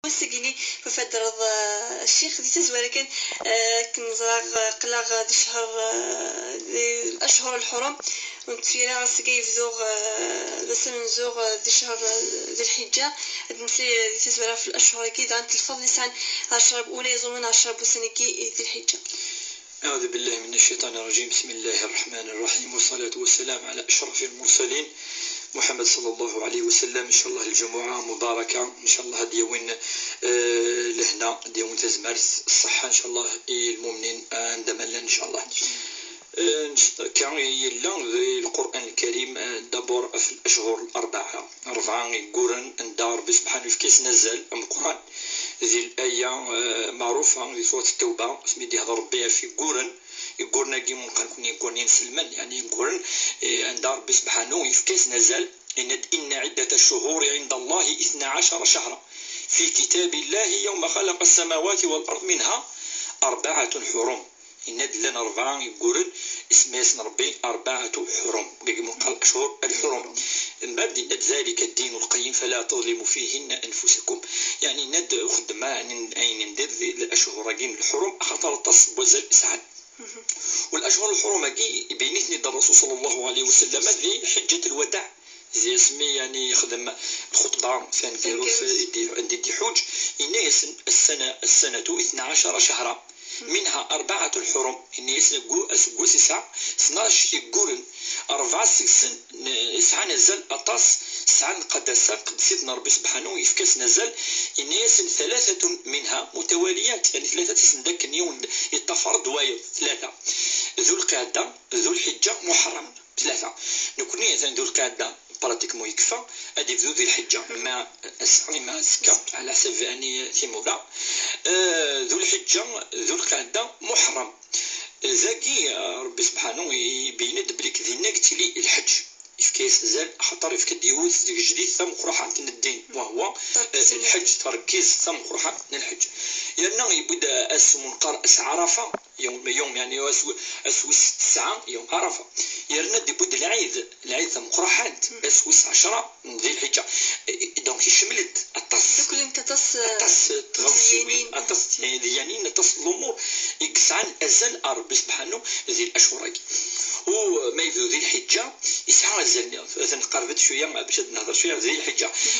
وسجلي ففدر الشيخ دي تزوى لكن كنزرع قلاغ دي شهر الأشهر الحرم ونتفيرا سجي فزوغ بس نزوغ دي شهر ذي الحجة مثلي دي تزوى في الأشهر كي عند الفضل نسعن عشرة أولى يظن عشرة بسنكي ذي الحجة. أعوذ بالله من الشيطان الرجيم. بسم الله الرحمن الرحيم، والصلاة والسلام على أشرف المرسلين محمد صلى الله عليه وسلم. إن شاء الله الجمعة مباركة، إن شاء الله ديوين لهنا ديوين تزمر الصحة إن شاء الله المؤمنين عندما إن شاء الله كان يلا القرآن الكريم دبر في الأشهر الأربعة يقولن دار سبحانه في كيس نزل القرآن ذي الآية معروفة في سورة التوبة اسمي دي هذا ربي في يقولنا كي ممكن يكون ينسلمن يعني يقولن دار سبحانه في كيس نزل إن عدة الشهور عند الله 12 شهرا في كتاب الله يوم خلق السماوات والأرض منها 4 حرم. إن لنا 4 يقولون اسم ربي 4 حرم قال أشهر الحرم. من بعد ند ذلك الدين القيم فلا تظلموا فيهن أنفسكم. يعني ند خدمة يعني ندير الأشهر الحرم خاطر تصب وزل سعد. والأشهر الحرم بينتني الرسول صلى الله عليه وسلم ذي حجة الوداع زي اسمي يعني يخدم الخطبة فانكروا في عندي حج إن السنة 12 شهرا منها 4 الحرم إن يسنقو ساعة 12 يقولن 4 ساعة نزل أطاس ساعة قدسيتنا ربي سبحانه يفكس نزل إن يسن 3 منها متواليات يعني 3 سندك يوم يتفرض وايض 3 ذو القعدة ذو الحجة محرم 3 نكوني ذو القعدة براتيكمو يكفى هذه ذو الحجة مع السكة على حسب يعني ثيمولا ذو الحجة ذو القعدة محرم. ذاكي ربي سبحانه يبين بليك ذينا قلت لي الحج كيس زال خاطر في كديوث جديد ثم قرحة الدين وهو الحج تركيز ثم قرحة الحج لأنه يبدا منقر عرفة يوم يعني أسوس 9 يوم عرفة يرند يبدا العيد ثم قرحات أسوس 10 ذي الحجة دونك يشملت التص التص يعني نتص الأمور يقسعن أزل ربي سبحانه ذي الأشهر وما يبدو ذي الحجة يسعى الزلني نقربت شوية باش نهضر شوية ذي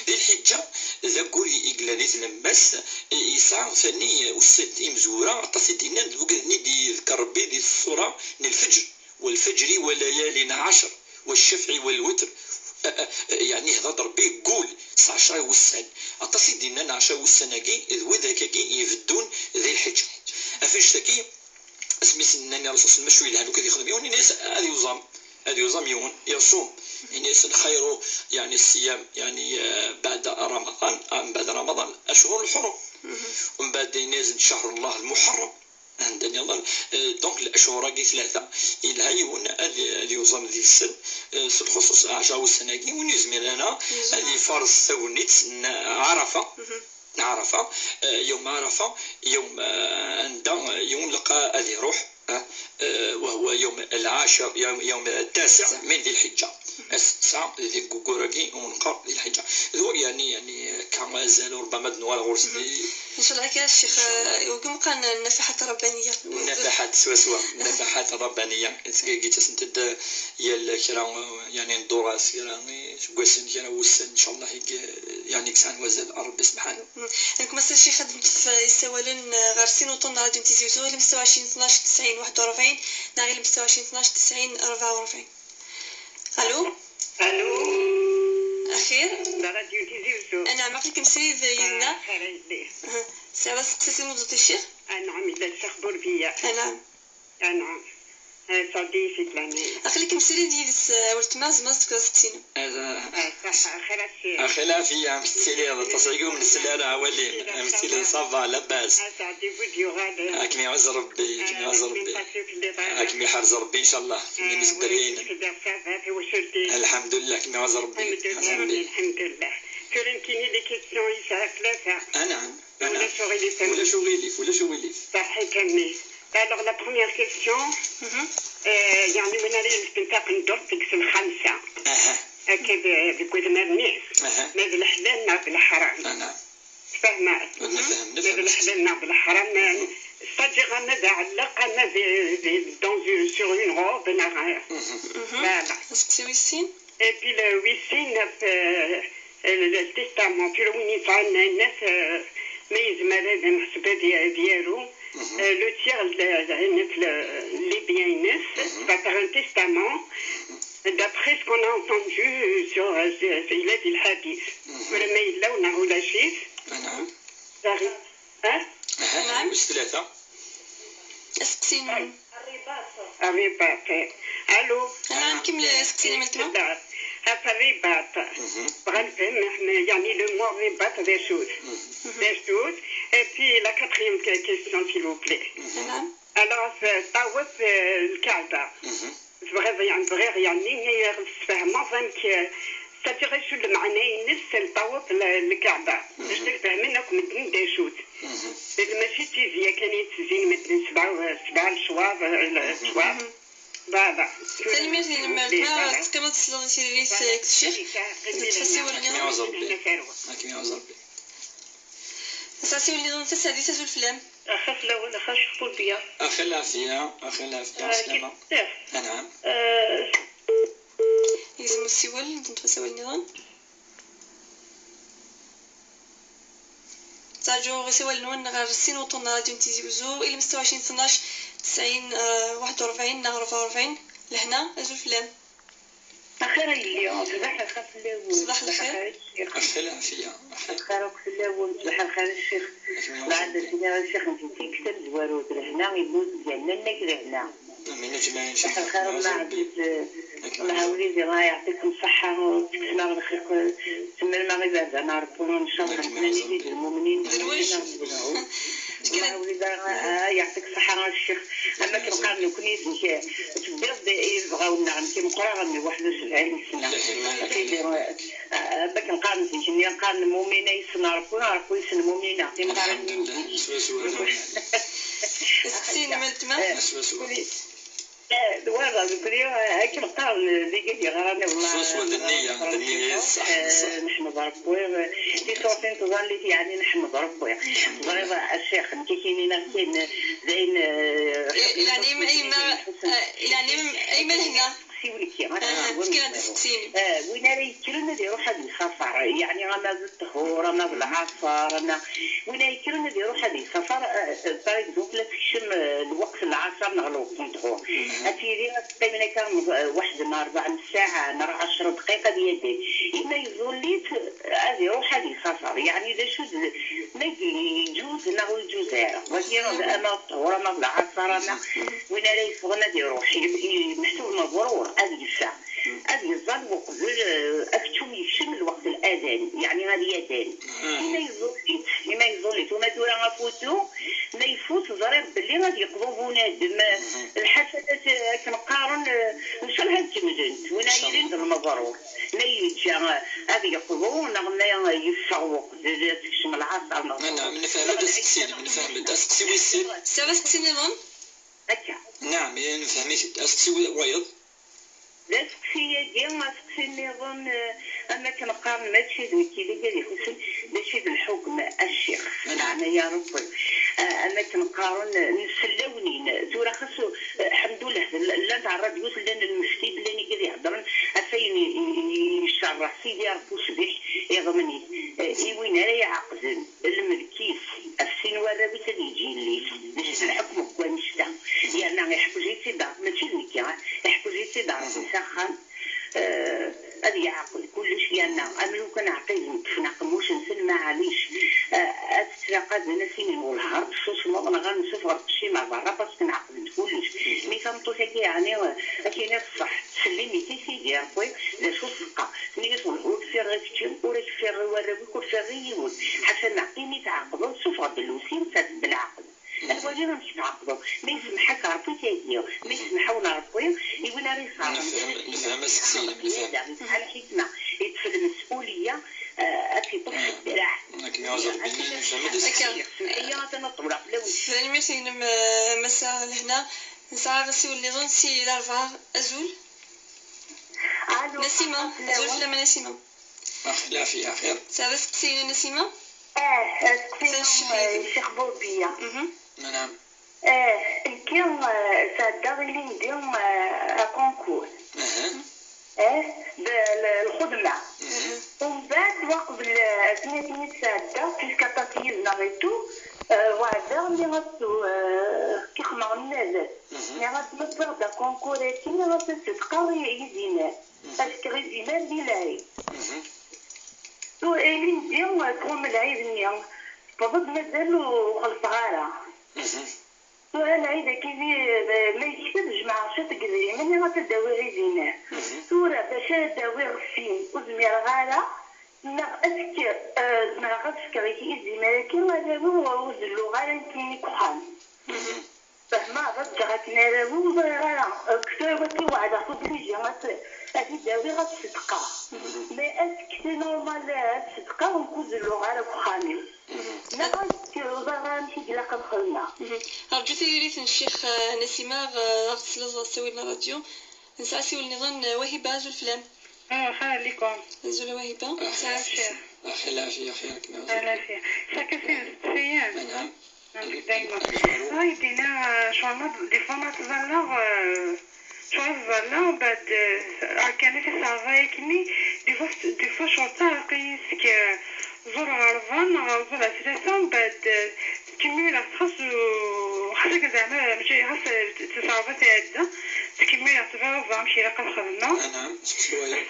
الحجة ذا قول يقلانيت لمباس يسعى ثاني وسد مزورة تصدينا بوكدني دي ذكر ربي دي الصورة الفجر والفجر وليالي 10 والشفع والوتر يعني هذا ربي يقول 19 والسن أتصدينا 10 والسنة وذاك يفدون ذي الحجة أفاش تكي اسمي سناني رسول الله مشوي لها وكذا يخدم يوني ناس هذه يوزام يون يصوم يعني خير يعني الصيام يعني بعد رمضان أشهر الحرم ومن بعد ينزل شهر الله المحرم عندنا الله دونك الأشهر 3 إلها يون اليوزام ذي السن الخصوص 10 والسنة ونزمي لنا هذه فرض ثونيت عرفة يوم عرفة يوم يوم لقى هذه روح وهو يوم العاشر يوم 9 من ذي الحجة 9 ذي كوكوراكي ومنقر ذي الحجة هو يعني كما زال ربما نوال غرس إن شاء الله كذا الشيخ وكم كان النفحات الربانية نفحات سوا نفحات ربانية قيت سنتد يا كرا يعني الدراس يعني قسن كرا وسن إن شاء الله يعني كسان وزال ربي سبحانه. أنكم مثلا الشيخ خدمت في يسولن غارسين وطن راديو تيزيوزو اللي مستوى 12 90 41 ناغي مستوى 12 90 44. ألو أخير راديو تيزيوزو أنا معكم سيد يلنا سبب سكسي موضوع الشيخ نعم إذا الشيخ بوربية نعم صديقي في الثاني أخليكم سيري ديس والتماس ماستك سكسينو أخلا في عم تسيلي هذا تصعيقوا من السلالة عوالين عم تسيلي صبا لباس أكمي عز ربي أكمي حرز ربي إن شاء الله من مسبرين الحمد لله أكمي عز ربي الحمد لله ترنتيني لي كيسيون يسعى 3 نعم ولا شغيلي صحي كمي. Alors la première question يعني من الاستنتاق ندور في الخمسة كيف بيقول ما الناس ما بالحلال ما بالحرام فهمت نفهم الحلال بالحرام c'est-à-dire أنا علق أنا sur une robe voilà et puis le wissine le testament في وين يفعلنا الناس ما يزمر هذا محسبة ديالو le tiers les biens الناس va faire un testament d'après ce qu'on a entendu sur il a dit le hadith ولما يلاونا ولا شيء نعم نعم واش ثلاثة اسقسيني الرباط الو انا نكمل اسقسيني من الكلمة هذا الرباط بغا نفهم احنا يعني لو مو الرباط des choses et puis la quatrième question s'il vous plaît نعم alors طاوف الكعبة بغير يعني فهمنا فهمك تتغي شو المعنى نفس الطواف الكعبة باش تفهم منكم الدين داشوت ماشي تيزيا كان يتزين مثل سبعة الشواظ فوالا سلمي لما كما تصلي لي الشيخ تفسي اساسي ولي نفس هذه تزول فلام اخاف لا ولا خاش طول بيا اخي العافية سلامة نعم يلزم السوال نتفسوا النظام تاجو غسوال نون غير السين وطن راديو نتيزي بزو الى 26 12 90 41 44 لهنا ازول فلام اخيرا اليوم صباح الخير صباح الخير اخي العافية خيرك في الله صباح الخير الشيخ بعد الشيخ نتي كتب زوارو لهنا يبوز ديالنا لهنا امين اجمعين ان شاء الله خير الله وليدي الله يعطيكم الصحة وتكسنا بالخير تما المغرب انا ربنا ان شاء الله نحن المؤمنين الله وليدي يعطيك الصحة الشيخ اما كنقارنو كنيت تبدا يبغاونا كنقرا غني 71 سنة باك نقارن فيني نقارن المؤمنة يسنا ربنا يسنا المؤمنة الحمد لله سقسيني من التما دوار بكري هاك القارن ديك غرانا والله النية صح نحمد ربي في صوتين تظلت يعني نحمد ربي ضريبة الشيخ كيكينينا كاين زين يعني ايما هنا سيوليكي كاين تسقسيني وين راه يكرنا ديرو واحد السفر يعني انا بالطهور انا بالعصر انا وين يكرنا ديرو واحد السفر باغ اكزومبل تكشم الوقت العصر نغلو نطهور هاتيري تقريبا كان واحد من 4 ساعة نرى 10 دقيقة ديال إما يظليت هذه واحد السفر يعني إذا شو ما يجوز نغو يجوز هذا ولكن أنا الطهور أنا بالعصر أنا وين راه يفغنا ديال روحي محسوب مضرور هذه الساعة هذه الظل وقبل أكتم يشم الوقت الأذان يعني هذه أذان إما يظليت وما دورا غفوتو ما يفوت ضرير باللي غادي يقضوا بنادم الحسنات كنقارن ان شاء الله تمزنت وين يريد المضرور لا يجي هذه يقضوا نغما يفوق تكشم العصر نعم نفهم هذا السقسيني السقسي ويسير سوا سقسيني ظن هكا نعم نفهمك السقسي وايض لا سقسية ديال ما سقسيني ظن أنا كنقارن ماشي ذوكي اللي قال يخصني ماشي بالحكم الشيخ أنا يا ربي أنا كنقارن نسلاونين تورا خاصو الحمد لله لا تاع الراديو لان المفتي اللي قال يهضر فين يشرح سيدي ربو سبيح يغمني وين راه يعقدن الملكيس السين ورابي تيجي لي باش الحكم كوانشتا يعني يحكوا جيتي دار ماشي نكي يحكوا جيتي دار مسخن هذه يعقل كلش يعني أملو كنعطيهم نقموش نسلم معليش أتتلاقى بنا سنين والهرب شوش ما غنشوف غرب شي مع برا بس كنعقل كلش مي كنطو تاكي يعني كاين الصح تسلمي كي سيدي ربي لا شو الثقة ملي كتقول في غير ورا في الورابي كل في غير حتى نعطيني تعاقبوا شوف غد اللوسين بالعقل الوالدين مش تعاقبوا ما يسمحك ربي تاكيو ما يسمحونا ربي يقولنا راه صار نفهم السقسيني نفهم على حكمة يدخل المسؤولية أكيد طفل الدراع لكن يعزر بينا نفهم السقسيني هي أنا طولة فلما تينم مساء لهنا نسعى غسي واللي ظن سي لارفا أزول نسيمة أزول فلما نسيمة لا في آخر سابس قسينا نسيمة سقسيهم الشيخ بوبية. نعم. كان ساعة اللي ندير كونكور بالخدمة، ومن بعد وقبل 8 ساعة فيسكا تاتيزنا غيتو وعدا اللي غاتو كي خمرنا الناس اللي غاتمطر دا كونكوراتي اللي غاتتسقى يزينان اسكو يزينان بلاي تو اللي ندير كوم العيد نيا فضد مازالو خلصغارة وانا عيدا كيفي ما يكتبش مع عشرة قدري مني غتداوي غيزينان سورة باش داوي غفين وزمير غالا ما أذكر ما غتفكر يزي مالكي ما داوي وزلو غالا كيني كحان فما رجعت ناراو غالا كتابتي وعدا خدريجي هادي داوي غتصدقا ما أذكر نورمال تصدقا ونكوزلو غالا كحاني لا غنمشي ديال قبخلنا. رجوتي ريت الشيخ نسيمة غتسلز غتسوي لنا راديو نسعسيو النظام وهبة زول فلام. خليكم. زول وهبة. أخي العافية خيرك نعم. العافية. ساكسين سيان. نعم. دايما. هاي دينا شوالنا دي فما تظلر شوال بعد كان في صافي كني دي فوا شوطا قيسك زور غرفان زور أساسا بعد تكمل خاص خاصك زعما ماشي خاص تصاوبات عدة تكمل تفاوض ماشي لقى خدمة. نعم. شوية.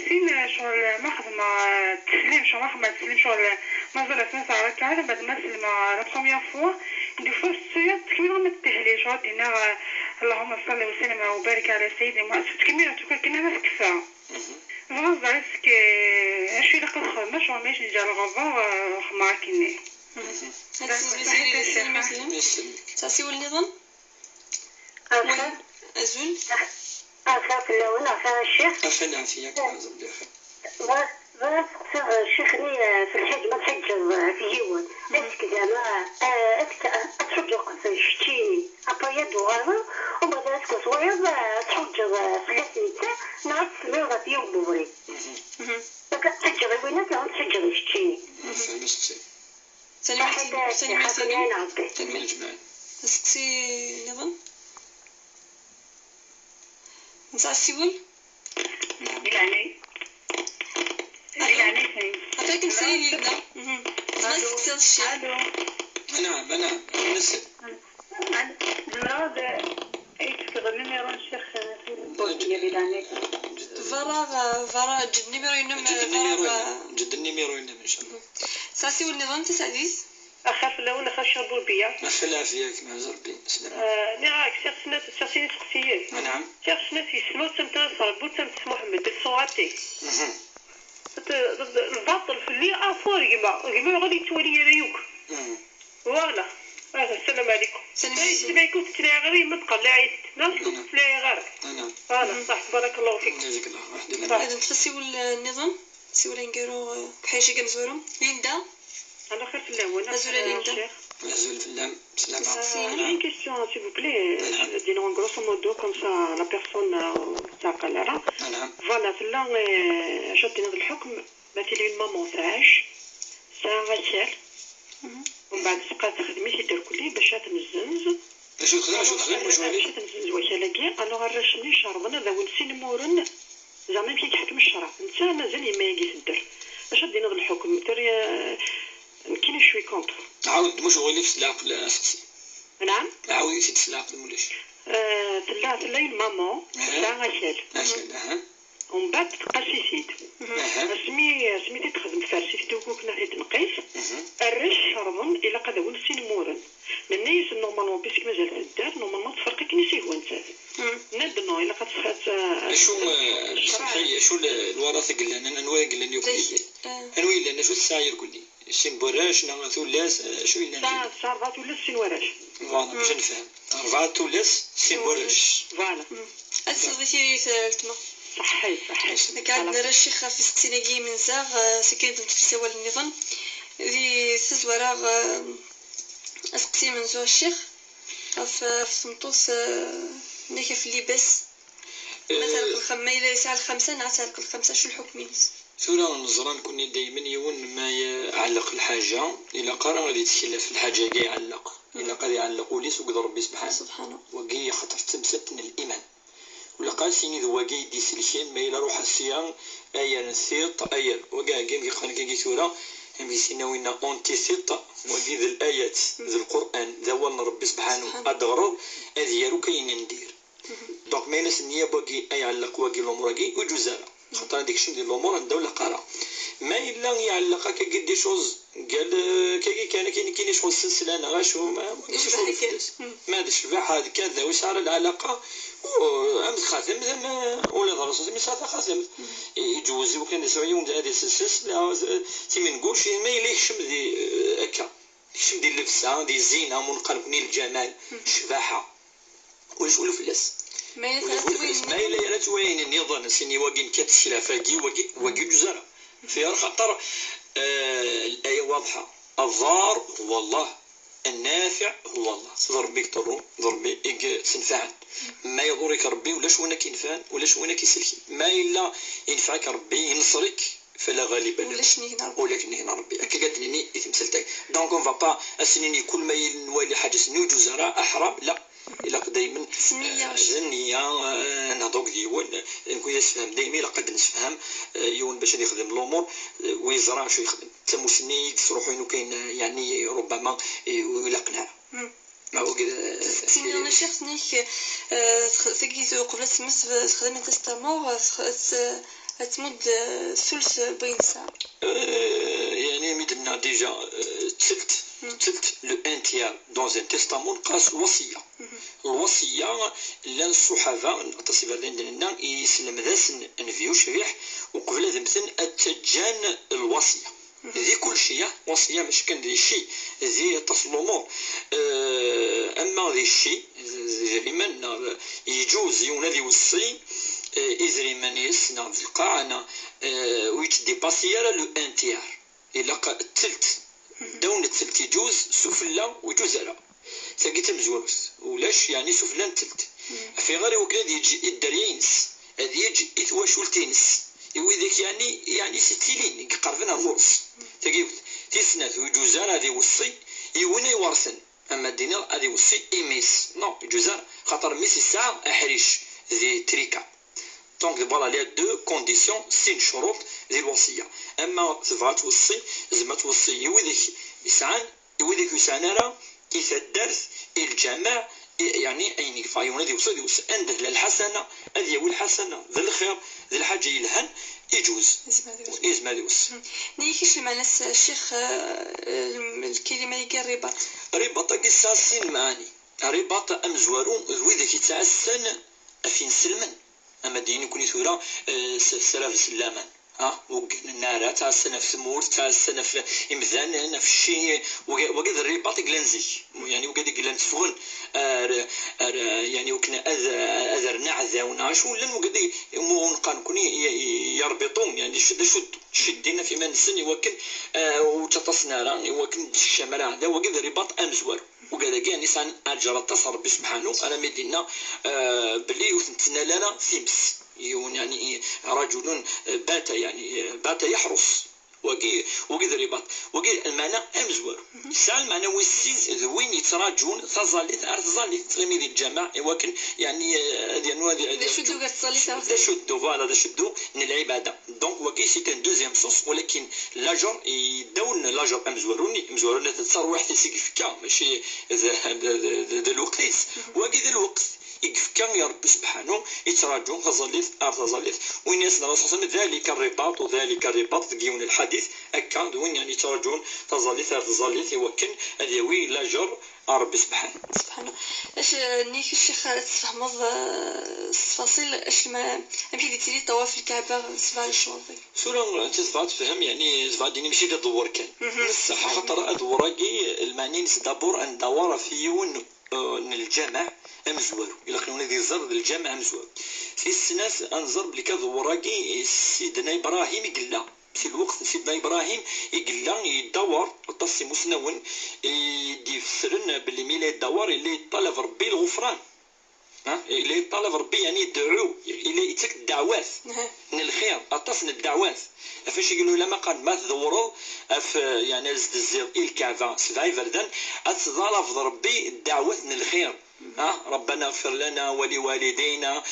سين شغل ما خدمة تسليم شغل ما خدمة تسليم شغل ما زال اسمها صارت تعالى بعد ما سلم لا بروميير فوا دي فوا السيد تكمل ما تهلي شغل دينا اللهم صل وسلم وبارك على سيدنا محمد تكمل تقول كنا ما تكفى. غاز عسك اشي لقى الخدمة شغل ماشي نجا الغبا خمار كني. تاسيو النظام. أزول. أخاف الأول أخاف الشيخ. أخي العافية كنعزم بخير. بس شيخني في الحج ما تحجز في جوان اسك زعما تحجز شتيني أبيض وغانا وبعد اسك صويب تحجز سلاسلتا نعرف سلوغة في يوم بوري تحجز وينك تحجز شتيني سلمي اسكسي نظام نسعسيول عطاك نسالي لينا ما تكسر الشيء. نعم نسال المرض يكتب نميرو الشيخ بوزية بلانيك فراغ جد نميرو ينم جد النميرو ينم إن شاء الله. ساسي والنظام تسعديس أخاف الأول أخاف شربو بيا أخي العافية كما زربي سلام. نعاك شيخ سنة شخصية شخصية نعم. شيخ سنة يسمو تمتاز صربو تمتاز محمد الصواتي الباطل في اللي أفور جماعة غادي تولي ريوك فوالا. السلام عليكم. سلام تتلاقى غير ما تقلعي ناس تتلاقى غير فوالا صح بارك الله فيك. جزاك الله خير. إذا تخسيو النظام سيولا نقولوا بحاجة كنزورو ليندا. أنا خير في الأول. أزول ليندا. أزول في اللام. سلام. J'ai une question s'il vous plaît. Dis-nous grosso modo comme ça la personne تعقل على. Voilà في اللون شدنا الحكم مثلا الماما تاعش ساعة غسال ومن بعد تبقى تخدمي تدير كلي باش تنزنز. باش تخدم واش باش تنزنز واش لاقي أنا غرشني شربنا ذا ونسين مورن زعما كي تحكم الشرع نتا مازال ما يجي تدير باش دينا الحكم تري كاين شوي كونتر. عاود مش غولي في السلاق ولا شخصي. نعم. عاودي في السلاق ولاش. تلا الماما ساعة غسال. ومن بعد تقاسي سيد سميتي تخدم فارسي تدوكوك ناحية تنقيس الرش شربن إلا قد ونسين مورن من نيس نورمالمون بيسك مازال تدار نورمالمون تفرقي كنيسي هو نتاع ندنو إلا قد تخات شو الوراثة قلنا أنواع قلنا يوكلي أنواع لنا شو الساير كلي سين براش نغاثو لاس شو إلا صارفات ولا سين وراش فوالا باش نفهم أربعة ولاس سين براش فوالا أصدقائي ثالثنا صحيح قاعد نرى الشيخ في ستيناكي من زاغ سكين في سوال النظام في سزوراغ أسقسي من زو الشيخ في سنطوس نيكا في اللباس مثلا الخمسة إلى ساعة 5 نعترك 5 شو الحكم ينس ثورة نزران كوني دايما يون ما يعلق الحاجة إلا قرا غادي يتكلم في الحاجة كاع يعلق إلا قال يعلق وليس وقدر ربي سبحانه وكي خاطر تمسكن الإيمان ولا قاسيني ذواكي دي سلسين ما إلا روح الصيام أيا نثيط أيا وكاع كيم كيقال كي ثورة هم يسيناوينا أونتي ثيط وكي ذي الآيات ذي القرآن ذا والله ربي سبحانه أدغرض أذيارو كاين ندير دونك ما ينس النيابة كي يعلق واكي الأمور كي وجوزالا خاطر هاديك الشيء ديال الأمور نداو لقرا ما إلا يعلق كي دي شوز قال كي كاين شغل السلسلة أنا غاشو ما هذا الشبح هذا كذا ويسار العلاقة أمس خاتم ولا ضرس مي صافي خاتم يجوز وكان يسوي يوم هذه السلسلة تيما نقولش ما يليكش ذي هكا يكشم ديال اللبسة ديال الزينة منقلبني الجمال الشباحة وش ولو فلاس ما إلا توين النظام سيني واقين كتشلا فاقي واقي جزارة فيها خطر الآية واضحة الضار هو الله النافع هو الله ضربيك ضرو ضربي تنفعن ما يضرك ربي ولا شونك ينفعن ولا شونك يسلكي ما إلا ينفعك ربي ينصرك فلا غالب له ولكن هنا ربي هكا قادني يتمثلتك دونك اون با السنيني كل ما ينوالي حاجه سنيو جزراء احرام لا الا دائما زنيه نهضوك ديون نكون نفهم دائما الا قد نفهم يون باش يخدم الامور ويزرع شو يخدم تم سني تروحوا انه كاين يعني ربما ولا قناع ما هو كذا سيني انا شيخ نيك ثقيت قبل تمس تخدم تستمر تمد ثلث بين ساعة يعني مدنا ديجا تلت لو انتيار دون ان تيستامون قاس وصية الوصية للصحابة تصيب عندنا يسلم ذاس نفيو شريح وقبل هذا مثلا التجان الوصية ذي كل شيء وصية مش كان ذي شيء ذي تصلمون أما ذي الشيء من يجوز يونادي وصي إذا من يسنا في القاعة ويش ديباسيارا لو انتيار إلا التلت دون التلت يجوز سفلا وجزرة ثقيت مزوروس ولاش يعني سفلا التلت في غير وكذا يجي الدرينس هذا يجي يتواشول تينس وذاك يعني ستيلين قربنا الغرس ثقيت تسنات وجزرة هذه وصي يونا يورثن أما الدينار هذه وصي إيميس نو جزرة خاطر ميس الساعة أحريش ذي تريكا دونك فوالا لي دو كونديسيون سين شروط ديال الوصيه اما تبغى توصي زعما توصي وذاك يسعان وذاك يسعان راه يتدرس الجماع يعني اين فايون هذه وصي عنده الحسنه هذه هو الحسنه ذا الخير ذا الحاجه يلهن يجوز يزما يوصي نيكيش معنى الشيخ الكلمه يقال رباط قصاصين معاني رباط امزوارون وذاك يتعسن افين سلمان أما دين يكون ثورة سلاف سلاما النار تاع السنة في ثمور تاع السنة في إمذان في الشيء وقد الرباط يقلنزي يعني وقد يقلن تفغن يعني وكنا أذرنا عذاونا شو لن وقد ونقان كوني يربطون يعني شدينا في من السن وكن وتتصنع راني وكن الشمال هذا وقد الرباط أمزور وقال كاع نسان أجرى تصر بسبحانه أنا مدينا بلي وثنتنا لنا ثمس يعني رجل بات يحرس وقي رباط وقي المعنى أمزور الساعة المعنى والسين ذوين يتراجون تظلت أرتظلت تغميد الجماع وكن يعني هذا شدو قد تصلي شدو فوالا هذا شدو من العبادة دونك وكي سي كان دوزيام سوس ولكن لاجر يدون لاجر أمزوروني تتصر واحد يسقفكا ماشي ذا الوقت وكي ذا الوقت يكفكا يا ربي سبحانه يتراجعون تظلت وين يسنا رسول ذلك الرباط وذلك الرباط ديون الحديث أكاد وين يعني يتراجعون تظلت وكن هذا وي لاجر ربي سبحانه اش نيك الشيخ تفهم التفاصيل اش ما امشي تيري طواف الكعبه سبع الشواطئ سورة انت تفهم يعني ديني ماشي تدور كان الصح خاطر ادوراكي المعني دابور ان دوار في يون الجامع امزوار الا كانوا ندير زر الجامع امزوار في السناس انظر بلي كذوراكي سيدنا ابراهيم يقلا في الوقت سيدنا ابراهيم يقلا يدور الطفي مسنون يفسرن باللي ميلا يدور اللي طلب ربي الغفران إلا يطلب ربي يعني يدعو إلا يتك الدعوات من الخير أطفن الدعوات فاش يقولوا لما قال ما تدوروا يعني زد الزير الكعبة سبعي فردان أتظلف ربي الدعوات من الخير ربنا اغفر لنا ولوالدينا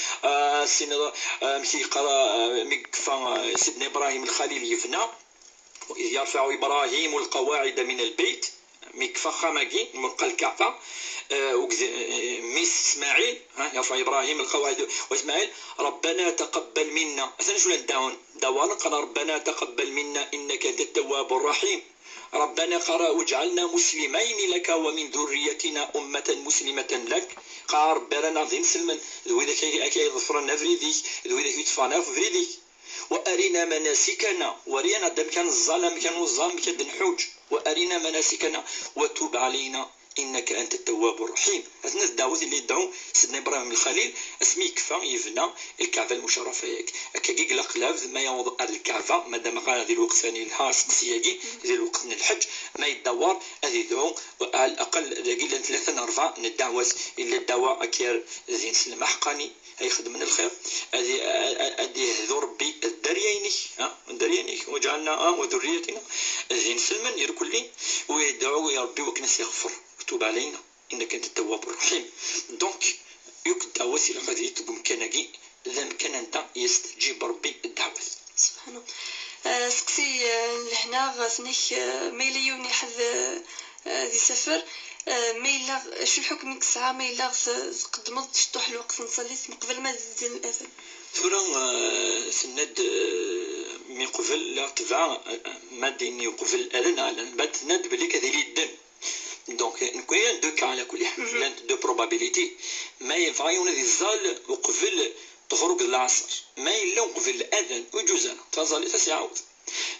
سين مشي يقرا مكفى سيدنا إبراهيم الخليل يفنى وإذ يرفع إبراهيم القواعد من البيت مكفى خماكي ملقى الكعبة ميس اسماعيل يرفع ابراهيم القواعد واسماعيل ربنا تقبل منا اثنا شو ندعون دوانا قال ربنا تقبل منا انك انت التواب الرحيم ربنا قرأ واجعلنا مسلمين لك ومن ذريتنا أمة مسلمة لك قال ربنا نظيم سلمن ذوي ذاك يظفرنا فريديك ذوي ذاك يتفانا فريديك وأرنا مناسكنا ورينا دم كان الظلم كان الظلم كان نحوج وأرنا مناسكنا وتوب علينا إنك أنت التواب الرحيم. هذا الدعوة اللي يدعو سيدنا إبراهيم الخليل اسمي كفى يفنى الكعبة المشرفة ياك كيق لقلاف ما يوضع الكعبة مادام قال هذه الوقت ثاني لها سقسياكي هذه الوقت من الحج ما يدور هذه يدعو على الأقل قيل 3 4 من الدعوات إلا الدعوة أكير زين سلم حقاني هيخدم من الخير هذه هذو ربي الدرياني وجعلنا وذريتنا زين سلما يركلين ويدعو يا ربي وكنس يغفر توب علينا انك انت التواب الرحيم. دونك يوك الدعوة الى غادي تقوم كناكي اذا كان انت يستجيب ربي الدعوة سبحانه. سقسي لهنا ثنيك ميليوني حد ذي سفر ميلا شو الحكم ديك الساعة ميلا قدمت تشطح الوقت نصلي من قبل ما تزيد الأذان ثورا سند من قبل لا تبع ما ديني قبل الأذان على بعد سند بلي كذي الدن دونك نكون دو كا على كل حال دو بروبابيليتي ما يفايون ذي الزال وقبل تخرج العصر ما يلا وقبل الأذان وجوزنا تظل تسعود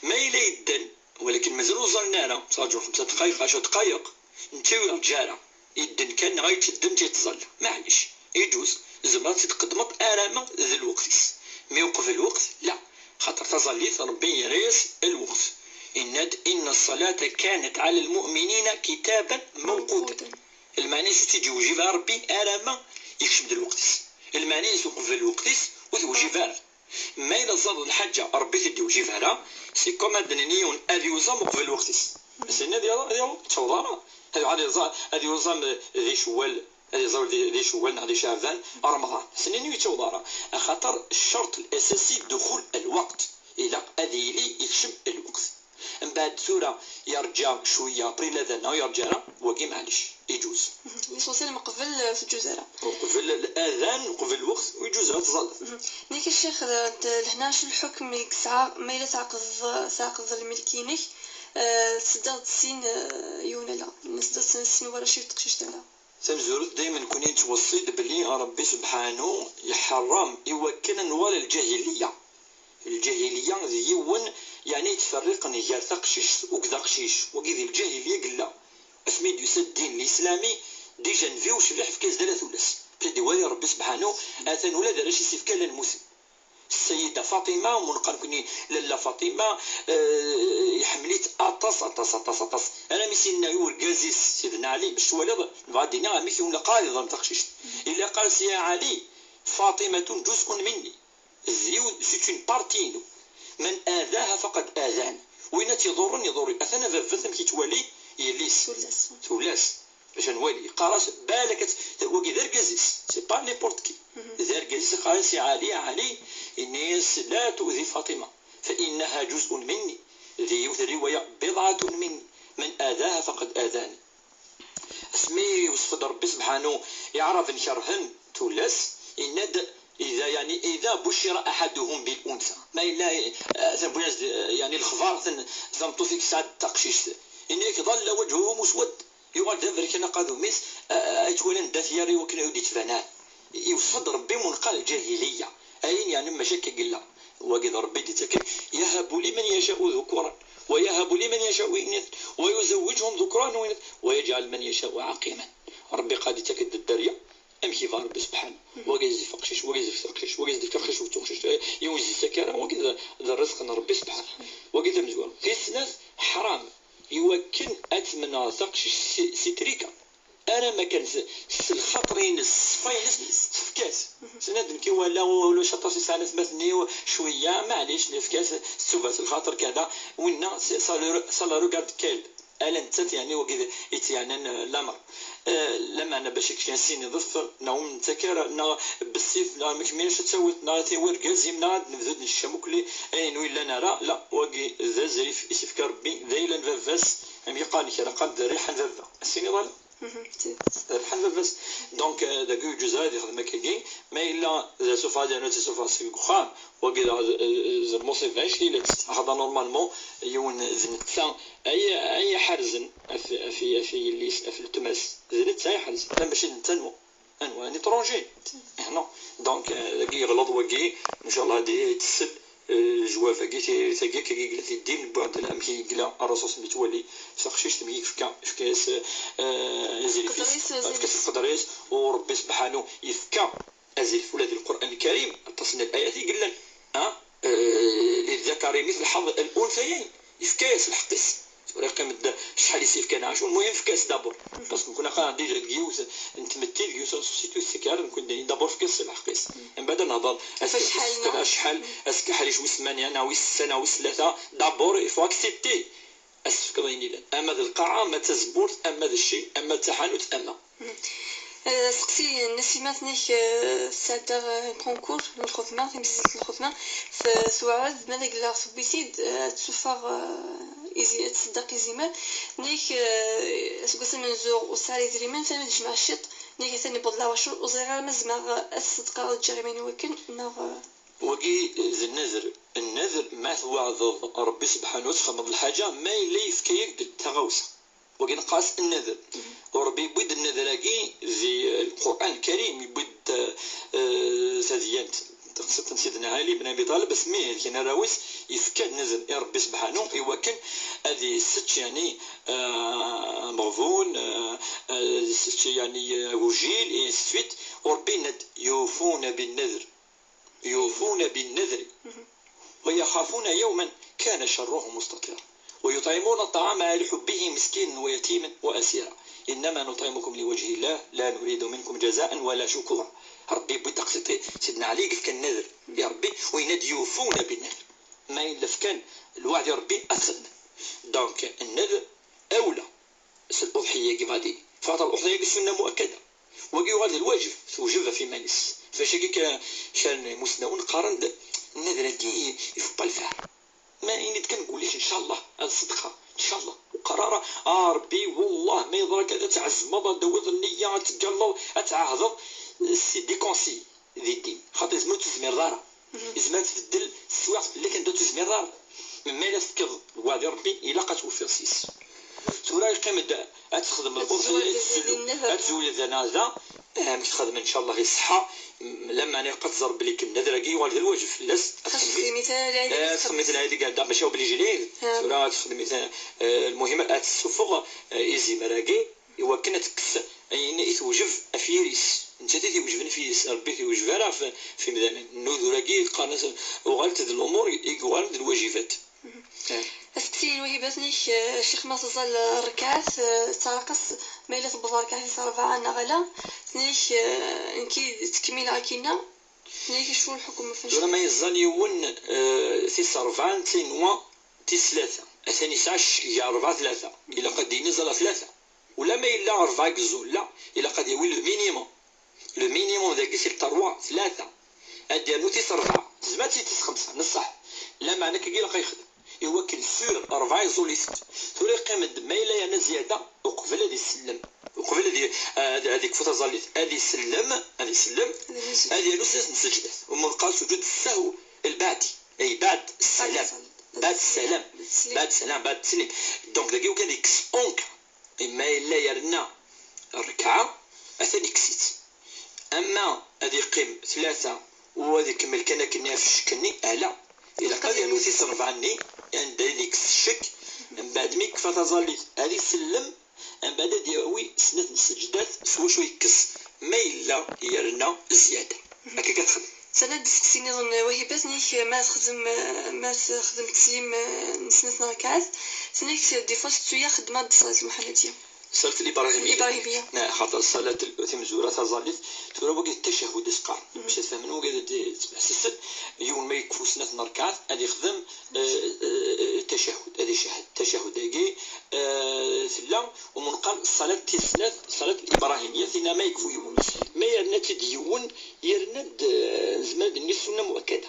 ما يلا يدن ولكن مازال وصلنا له صاجو 5 دقائق 10 دقائق نتاوي رجاله يدن كان غيتشدن تيتظل معليش يجوز زعما تقدمت ارامه ذا الوقت مي وقف الوقت لا خاطر تظليت ربي يريس الوقت ان الصلاه كانت على المؤمنين كتابا موقوتا المعني تيجي وجيبها ربي ارامه يكشف الوقت المعني يوقف الوقت وتوجيبها ما إلا صار الحاجة ربي تدي وجيبها لها سي كوم هادنيون هادي وزام وقف الوقت سنة ديال توضارة هادي وزام ذي شوال هادي شوال هادي شعبان رمضان سنين يتوضارة خاطر الشرط الأساسي دخول الوقت إلى هادي لي يكشف الوقت من بعد سورة يرجع شوية قبل الأذان يرجع وكي معليش يجوز ليسونسيال من قبل في الجزيرة وقبل الأذان وقبل الوقت ويجوز تظل نيك الشيخ لهنا شو الحكم ديك الساعة ما إلا تعقد الملكينك سداد السين يونا لا سداد السين ورا شي تقشيش تاعها تنزورت دائما كوني توصيد بلي ربي سبحانه يحرم يوكل انوال الجاهليه ذي يون يعني تفرق نيال تقشيش وكذا قشيش وكذا الجاهليه قلا اسمي ديال الدين الاسلامي ديجا نفيو شبح في كاس ثلاث ولاس بلي والي ربي سبحانه اثن ولا دار شي سيف كان المسلم السيدة فاطمة ومنقال كوني لالا فاطمة يحمليت أطاس أنا ميسينا يور جازيس سيدنا علي باش ولد بعدين ميسي ولا قال ضم تقشيش إلا قال يا علي فاطمة جزء مني ذيو سيتون بارتينو من آذاها فقد آذاني وين يضرني أثنا فثم كي توالي يليس ثلاث باش نولي قراص بالك وكي دار جازيس سي با نيبورت كي دار جازيس قال سي علي إني لا تؤذي فاطمة فإنها جزء مني ذي الرواية بضعة مني من آذاها فقد آذاني اسمي وصف ربي سبحانه يعرف نشرهن تولس إذا بشر أحدهم بالأنثى ما إلا يعني الخبار ثمتو فيك ساعة تقشيش إنك ظل وجهه مسود يقال دابا كان قادو ميس أتولن داثياري وكنا يودي تفنان يوصف ربي منقال الجاهلية أين يعني مشاكل قلا وقد ربي ديتك يهب لمن يشاء ذكورا ويهب لمن يشاء إناث ويزوجهم ذكران وإناث ويجعل من يشاء عقيما ربي قاد تكد الدريا أمشي فار ربي سبحانه وقيز فقشش وقيز فقشش وقيز فقشش وتوخشش يوزي سكرة وقيز الرزق ربي سبحانه وقيز مزوار قيس ناس حرام يوكن أتمنى ثقشش ستريكا انا ما كان الخاطرين الصفاينس تفكات سنادم كي ولا شطر سي سنه مثني شويه معليش نفكات سوفات الخاطر كذا وين سالو ريغارد كيل الا انت يعني وكذا يعني الامر لما انا باش كنسيني ضف نوم نتكر نا بالسيف نا مكملش تسوي نا تيور كازيم نا نبذد الشموكلي اين ولا نرى لا واقي ذا زريف يسفك ربي ذيلا فافاس ام يقال كذا قد ريحا فافا السيني ضل ريحا فافاس دونك داك الجزء هذه خدمه كي ما الا ذا سوفا ديال سوفا سي خام واقي ذا الموصيف عايش لي هذا نورمالمون يون زنتلا اي حرزن في اللي في التماس زنت اي حرز لا ماشي نتنمو انواع نيترونجي هنا دونك كي يغلط وكي ان شاء الله هذه تسد الجوافه كي تاكي كي قلت الدين بعد الام كي قلا الرصاص متولي ساقشيش تميك في كاس زيلفيس كاس القدريس وربي سبحانه يفكا ازلف ولاد القران الكريم تصنع الايات يقول ها للذكر مثل حظ الانثيين يفكاس الحقيس رقم شحال يسيف كان عاش المهم في كاس دابور باسكو كنا قاعد ديجا كيوس نتمثل كيوس سيتو السكر نكون دابور في كاس الحقيس من بعد نهضر شحال اسك حاليش وسمانيا انا وسنه وثلاثه دابور يفو اكسبتي اسفكريني اما القاعه ما تزبور اما الشيء اما التحانت اما سقسي النسيمات نيك سادة كونكور الخدمة في مسجد الخدمة في ثوعد ماذا قال سبيسيد تسفر إزي تصدق إزيمال نيك سقسي من زور وسالي زريمان فما تجمع الشط نيك ثاني بضلا وشو وزغال مزمع الصدقة الجريمين وكن نار وكي النذر ما توعظ ربي سبحانه وتعالى الحاجة ما يلي يفكيك بالتغوص وكي نقاس النذر وربي يبد النذراكي في القرآن الكريم يبد ساديانت سيدنا علي بن ابي طالب اسميه كان راوس يفكى النذر يا ربي سبحانه يوكل هذه ست يعني مغفون ست يعني وجيل سويت وربي ند يوفون بالنذر ويخافون يوما كان شره مستطيرا ويطعمون الطعام على حبه مسكينا ويتيما واسيرا انما نطعمكم لوجه الله لا نريد منكم جزاء ولا شكورا ربي بتقسيط سيدنا علي قال كان نذر يا ربي ويناد يوفون بالنذر ما الا كان الوعد يا ربي اثبت دونك النذر اولى الاضحيه كيف غادي فاطر الاضحيه سنه مؤكده وكي هذا الواجب توجب في مانس فاش كان مسنون قارن النذر كي يفبا الفعل ما ينيد كنقول لك ان شاء الله هذه الصدقه ان شاء الله وقراره ربي والله ما يضرك تعزم دوز النيه تقلب تعهض سي دي كونسي دي الدين خاطر لازم تزمير دارا لازم تبدل السواق اللي كندو تزمير دارا ما لا تفكر وعد ربي الا قتوفر سيس تورا يقيم تخدم البوصله تزوج الجنازه تخدم ان شاء الله غير الصحه لما انا قتزر بلي كنذركي والد الواجب لاس مثل هذه قاعده ماشي بلي جليل تورا تخدم مثلا المهم السفغ ايزي مراكي يوكن تكس يعني يتوجب افيريس انت تيوجب نفيس ربي تيوجب راه في ميدان النذوراكي قانص وغالت الامور يقوال الواجبات اسكتي الوهبات شيخ ما تظل الركعات تراقص ما الا تبض ركعات صرفها عنا غلا نيش انكي تكميل عكينا نيش شو الحكم فاش ما يظل يون في صرفان تنوا ثلاثه ثاني ساعه يا 4 3 الا قد ينزل 3 ولا ما الا 4 كزول لا الا قد يولي لو مينيموم ذاك سي 3 اديرو تصرفها زعما 5 نصح لا معنى كي يلقى يخدم يوكل سور 4 زوليست تولي قيمة ما إلا يعني زيادة وقبل هذه السلم وقبل هذيك فترة زاليت هذه السلم هذه نص نسجدات ومنقال سجود السهو البعدي أي بعد السلام بعد السلام دونك داكي وكان يكس أونك ما إلا يرنا الركعة أثاني كسيت أما هذه قيم 3 وهذه كمل كنا في الشكني لا إلا قال يعني تصرف عني يعني دايليك الشك من بعد ميك فتظليت هذه السلم من بعد دياوي سنة السجدات سوا شوي يكس ما إلا يرنا زيادة هكا كتخدم سنة ديسكسي نظن وهبات نيك ما تخدم تسليم نسنة ركعات سنيك دي فوا ستويا خدمة صلاة المحمدية الصلاة الإبراهيمية الإبراهيمية خاطر الصلاة تمزورة تظلت تورا وقت التشهد اسقار باش تفهمون وقت تحسس يوم ما يكفو سنة ركعات غادي يخدم التشهد هذه شهد التشهد هاكي ثلا ومن قال الصلاة الإبراهيمية فينا ما يكفو يوم ما يرنا تديون يرنا زمان بني السنة مؤكدة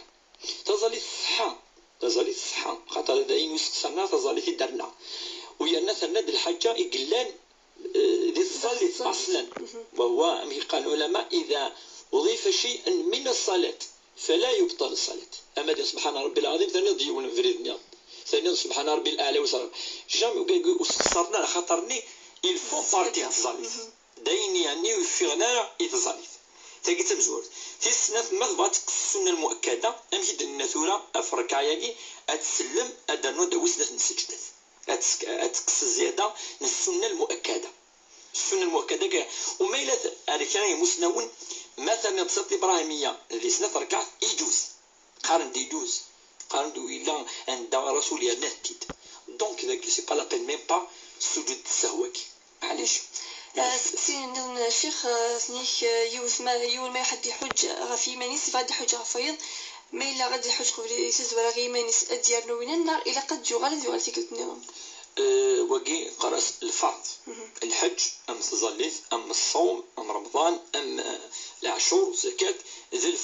تظل الصحة خاطر داين وسقسنا تظل في درنا ويرنا ثنا الحاجة يقلان ذي الصلاة أصلا وهو قال العلماء إذا أضيف شيئا من الصلاة فلا يبطل الصلاة أما سبحان ربي العظيم ثاني ضيون فريدني ثاني سبحان ربي الأعلى وصار جامي وصرنا خاطرني الفو بارتي الصلاة داين يعني وفيغنا يتصلي تاكي تمزور في السنة مضبط السنة المؤكدة أمشي النثورة أفركع يعني أتسلم أدنو دوسنة السجدة أتقص زيادة السنة المؤكدة وما إلا أركان مسنون مثلا الصلاة الإبراهيمية اللي سنة ركعة يجوز قارن دو إلا عند رسول الله نهتيد دونك ذاك سي با لا بين ميم با سجود السهوك علاش سين الشيخ سنيك يول ما حد يحج غفي مانيس غادي يحج غفيض ما إلا غادي يحج قبل يسز ولا غي مانيس أديار وين النار إلا قد جو غالي تيكلت نيرون وقي قرأت الفرض الحج أم تظليت أم الصوم أم رمضان أم العشور زكاة ذي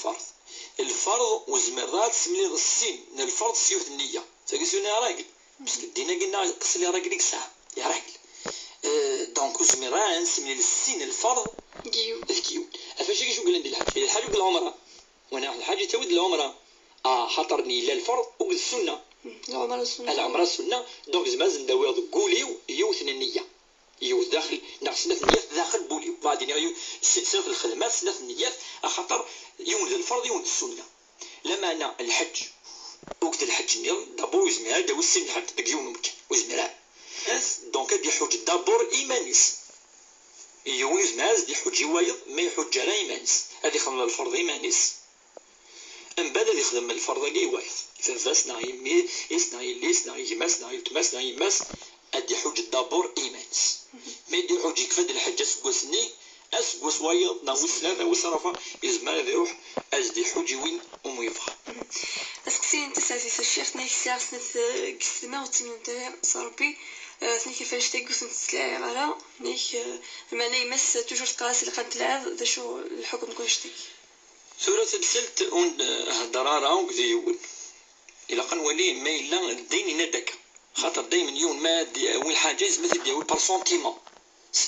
الفرض وزمرات سملي السين من الفرض سيوت النية تاكسونا يا راجل بس كدينا قلنا قصلي يا راجل ساعة يا راجل دونك وزمرات سملي السين الفرض الكيو أفاشي شو قلنا دي الحج وقل العمرة وانا الحج تود العمرة حطرني لا الفرض وقل السنة العمرة السنة دونك زمان نداوي قوليو يوثن النية يوث داخل سنة النيات داخل بوليو بعدين سنة الخدمات سنة النيات خاطر يوم الفرض يوم السنة لما أنا الحج وقت الحج نيل دابور وزميرا داو السن الحج داك يوم ممكن وزميرا دونك دي حج دابور إيمانيس يوم زماز دي حج وايض ما يحج على إيمانيس هذه خدمة الفرض إيمانيس من بعد اللي خدم الفرض كي وايض فاسنا يمي اسنا يليسنا يمسنا يتمسنا يمس ادي حج الدابور ايمانس ما يدي حج يكفد الحج اسكوسني اسكوس وايض ناوي ثلاثه وصرفه يزمان يروح ازدي حج وين وميفخ اسكسي انت ساسي الشيخ نيك سياسنت قسمه وتمنت صربي ثني كيفاش تيقوس نتسلاعي على نيك المعنى يمس توجور تقاس اللي قد تلعب ذا شو الحكم كوشتي سورة السلت هدرارة وكذيون إلا قنولي ما إلا الدين يندك خاطر دايما يوم ما دي وين حاجة مثل ديال بالسونتيمون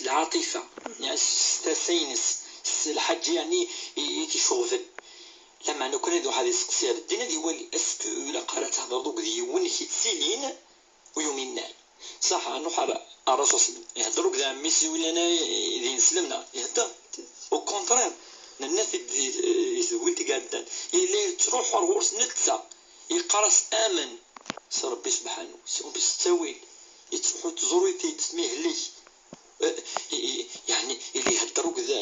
العاطفة يعني ستاسينس الحاجة يعني يكيشوفن لما نكون هذو هذه السقسية الدين هذه ولي اسكو إلا قالت تهضر دوك ديون يتسيلين ويومين صح أنو حال الرسول يهضروا كذا ميسي ولا أنا إذا نسلمنا يهضر أو كونترير الناس يسوي تقعدان إلا تروح ورورس نتسا يقرص آمن ربي سبحانه سيقوم بالتاويل يتروحوا تزوروا تسميه لي يعني اللي يهدروا كذا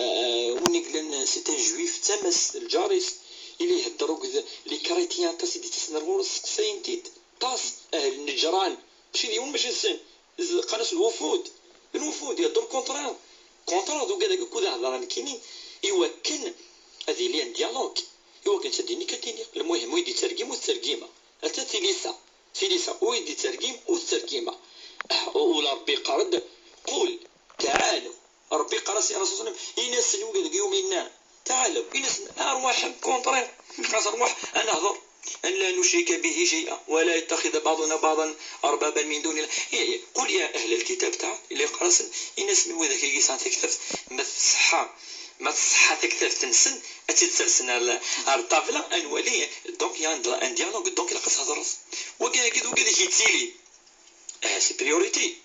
ونقلن سيتان جويف تمس الجاريس اللي يهدروا كذا لي كريتيان تاس يدي تسنرور سقسين تيت طاس أهل النجران ماشي ديون ماشي السن قناص الوفود يهدروا كونترا دوك هذاك كذا هضران كينين يوكن هذه لي ديالوغ يوكن تديني كديني المهم ويدي ترجم والترجمه حتى تيليسا ويدي ترجم والترجمه ولا ربي قرد قول تعالوا ربي قرص يا رسول الله يناس الوقت يومنا تعالوا يناس ارواح كونترير خاص ارواح انا هضر ان لا نشرك به شيئا ولا يتخذ بعضنا بعضا اربابا من دون الله قل يا اهل الكتاب تعال اللي قرص يناس من ذاك يسان تكتف ما تصحى تكتف تنسن اتتسلسن على الطابله انولي دونك يان ديالوغ دونك لا قص هضر وكاع يتسيلي سي بريوريتي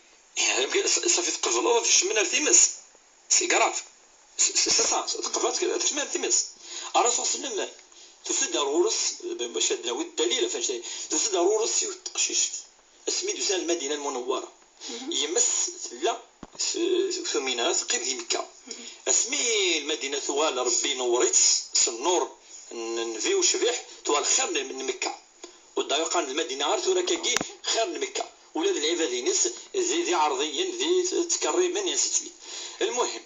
صافي تقفلوا في الشمال تيمس سي كراف سي صا تقفلت في الشمال تيمس الرسول صلى الله عليه وسلم تسد رورس باش ناوي الدليل فاش تسد رورس وتقشيشت اسمي دوسان المدينه المنوره يمس لا فمينات قريب دي مكه اسمي المدينه ثوال ربي نوريت النور نفيو شبيح توال خير من مكه والدقيقه المدينه عرفتو راه كاكي خير من مكه ولاد العباد ناس ذي عرضيا ذي تكريما يا ستي. المهم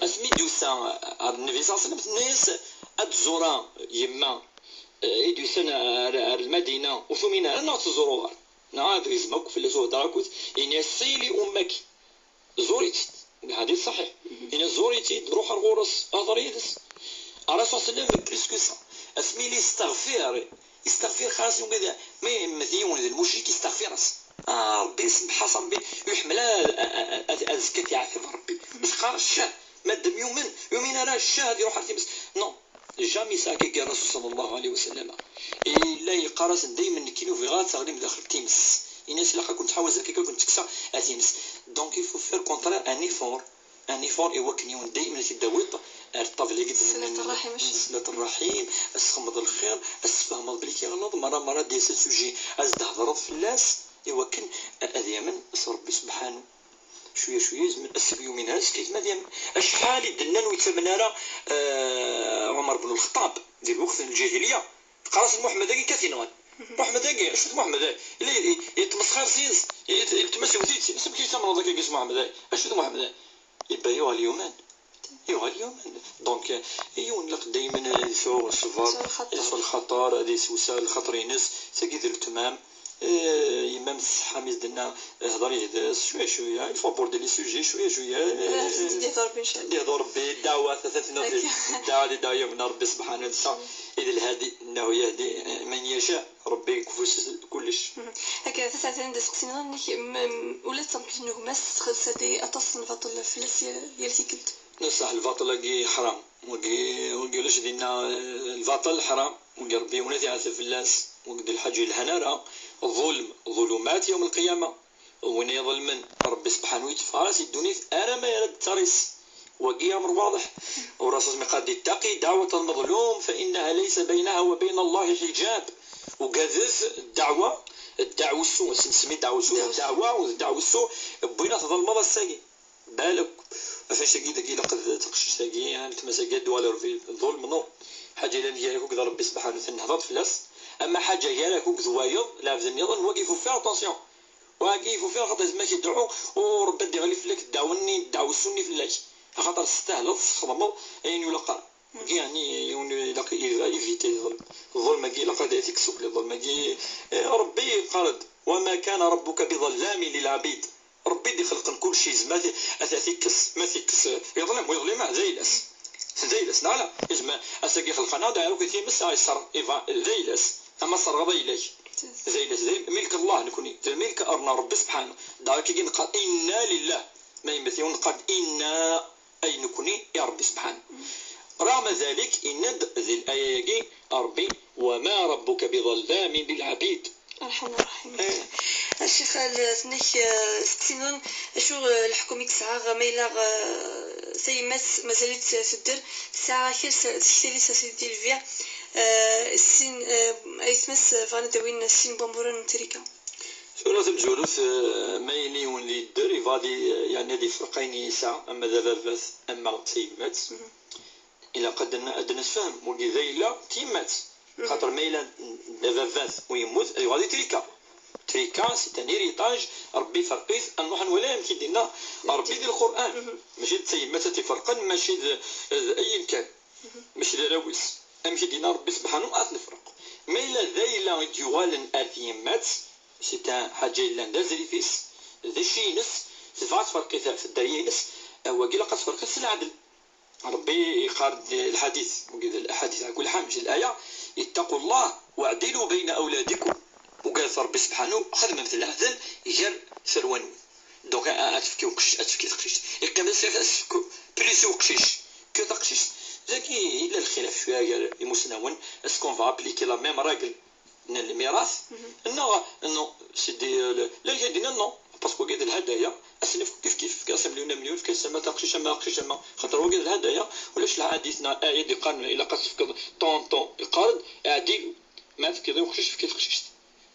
اسمي دوسا النبي صلى الله عليه وسلم الناس اتزورا يما يدوسن المدينه وثمينا انا تزوروها نعاد رزمك في اللي دراكوت يعني سيلي امك زوريتي الحديث صحيح ان زوريتي روح الغرس اضريدس الرسول صلى الله عليه وسلم بريسكو سا اسمي لي استغفر خلاص وكذا ما مثيون المشرك يستغفر ربي يسمح ربي يحمل ازكى يعافي ربي باش قال الشاه مادام يومين راه الشاه هذه روح بس نو جامي ساكي الرسول صلى الله عليه وسلم الا يقرص دائما كيلو في غاد تغلب داخل تيمس الناس لا كنت حاوز هكاك كنت تكسى اتيمس دونك يفو فير كونترير ان ايفور يوكنيون دائما تداوط الطفل قلت صلة الرحيم اسخمض الخير اسفهم بلي كيغلط مره دي سوجي ازدهضرت في الناس يوكن اذيمن ربي سبحانه شويه من اسبيو من هاس كيف مديم اشحال دنا ويتمنى عمر بن الخطاب في الوقت الجاهليه قراص محمد كاثينوان محمد شفت محمد اللي يتمسخر سيس يتمس وثيت اسم كي تمر هذاك كيس محمد شفت محمد يبقى يوها اليومان دونك يونلق دائما سوء الخطر هذه سوسه الخطرينس سكيد التمام يمام الصحة دنا هضر يهدس شويه يفو بوردي لي سوجي شويه يهضر بالدعوه الدعوه يوم ربي سبحانه وتعالى اذا الهادي انه يهدي من يشاء ربي يكفوس كلش هكا فساعات عندي سقسينا انك ولا تمكن انه مس خاصتي اتصل فاطل فلاس ديالتي كنت نصح الفاطل كي حرام وقيلوش دينا الفاطل حرام وقربي ونادي على فلاس وقد الحج الهنارة ظلمات يوم القيامة وين يظلمن ربي سبحانه يتفارس الدنيا أرى ما يرد ترس وقي أمر واضح والرسول قد اتقي دعوة المظلوم فإنها ليس بينها وبين الله حجاب وقذف الدعوة السوء سنسمي الدعوة السوء بينا تظلم الساقي بالك فاش تاكي لقد تقشش تاكي تمسكات دوالر في الظلم نو حاجه اللي هي هكذا ربي سبحانه وتعالى فلاس اما حاجه هي هكذا زوايض لا بزن يظن وقفوا فيها اتونسيون وقفوا فيها خاطر ما كيدعوا وربي دير لك دعوا السني في الله خاطر تستاهل تخدم يعني ولا قرا يعني يلاقي ايفيتي الظلم كي لقد ياتيك سوق الظلم كي ربي قال وما كان ربك بظلام للعبيد ربي دي خلق كل شيء ما ثيكس يظلم ويظلم زي الاس نعم اسمع اسكي خلقنا دايرو كثير من الساعه صار زي الاس اما صار غضي اليك زي ملك الله نكوني ملك ارنا ربي سبحانه داك كي نقال انا لله ما يمثلون قد انا اي نكوني يا ربي سبحانه رغم ذلك ان ذي الايه ربي وما ربك بظلام للعبيد الرحمن الرحيم. الشيخ ثنيك سكسينون شو الحكومة تسعى ميلا سيمات مازالت في الدر ساعة خير تشتري سيدي الفيا السين ايثمس فانا دوين السين بامبوران تريكا شو لازم جولوس مايلي ولي الدر يفادي يعني هذه فرقين يسعى اما ذا اما سيمات الى قد ادنا نفهم وكي ذيلا تيمات خاطر ميلا دافاز ويموت غادي تريكا سي ان هيريتاج ربي فرقيت انه ولا يمكن لنا ربي ديال القران ماشي تسيمات تفرقن ماشي اي كان ماشي دراويس امشي دينا ربي سبحانه نفرق ميلا ذيلا ديوالن اتيمات سي حاجه الا دازري فيس ذا شينس صفات فرقيت في الدرينس وكيلا قد فرقت في العدل ربي يقارد الحديث وكذا الاحاديث على كل حال ماشي الايه اتقوا الله واعدلوا بين اولادكم وقال ربي سبحانه خدمه مثل العدل غير ثروان دونك اتفكي تقشيش كما سيف بريسو قشيش كو تقشيش زكي الا الخلاف شويه المسنون اسكون فا ابليكي لا ميم راجل من الميراث انه سيدي لا يدينا نو باسكو قيد الهدايا اسلف كيف كاسم مليون كاس ما تقشيش ما قشيش ما خاطر وقيد الهدايا ولاش الحديثنا ايه دي قارن الى قصف طون يقارد عادي ما تكذا وقشيش كيف قشيش